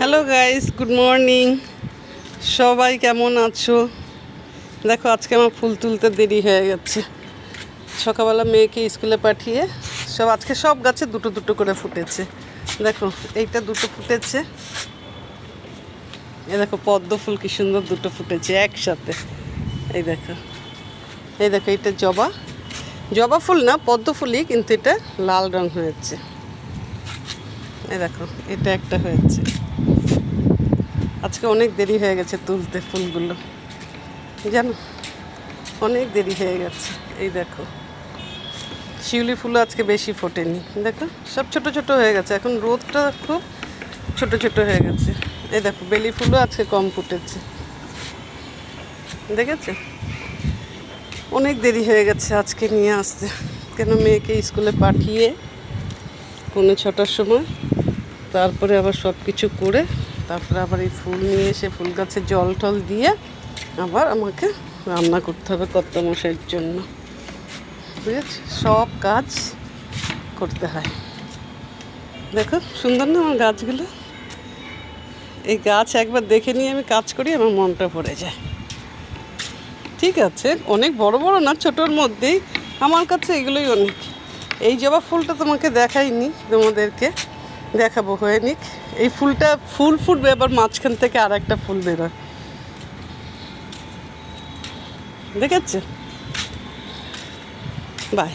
Hello guys, good morning. সবাই কেমন আছো? দেখো, আজকে আমার ফুল তুলতে দেরি হয়ে গেছে। সকালবেলা মেয়েকে স্কুলে পাঠিয়ে আজকে সব গাছে দুটো দুটো করে ফুটেছে। দেখো, এইটা দুটো ফুটেছে। এই দেখো পদ্ম ফুল কি সুন্দর দুটো ফুটেছে একসাথে। এই দেখো, এটা জবা জবা ফুল না, পদ্ম ফুলই, কিন্তু এটা লাল রং হয়েছে। এই দেখো, এটা একটা হয়েছে। আজকে অনেক দেরি হয়ে গেছে তুলতে ফুলগুলো, জানো, অনেক দেরি হয়ে গেছে। এই দেখো, শিউলি ফুলও আজকে বেশি ফোটেনি। দেখো, সব ছোট ছোট হয়ে গেছে। এখন রোদটা খুব ছোট ছোট হয়ে গেছে। এই দেখো, বেলি ফুলও আজকে কম ফুটেছে। দেখেছো, অনেক দেরি হয়ে গেছে আজকে নিয়ে আসতে। কেন, মেয়েকে স্কুলে পাঠিয়ে 6:45 সময়, তারপরে আবার সব কিছু করে, তারপরে আবার এই ফুল নিয়ে এসে ফুল গাছে জল টল দিয়ে আবার আমাকে রান্না করতে হবে কর্তামশাইয়ের জন্য। বুঝেছি, সব কাজ করতে হয়। দেখো সুন্দর না আমার গাছগুলো? এই গাছ একবার দেখে নিয়ে আমি কাজ করি, আমার মনটা পড়ে যায়। ঠিক আছে, অনেক বড় বড় না, ছোটোর মধ্যেই আমার কাছে এগুলোই অনেক। এই জবা ফুলটা তোমাকে দেখাইনি, তোমাদেরকে দেখাবো, হয়ে নিক। এই ফুলটা ফুল ফুটবে, আবার মাঝখান থেকে আর একটা ফুল বেরোয়, দেখেছো? বাই।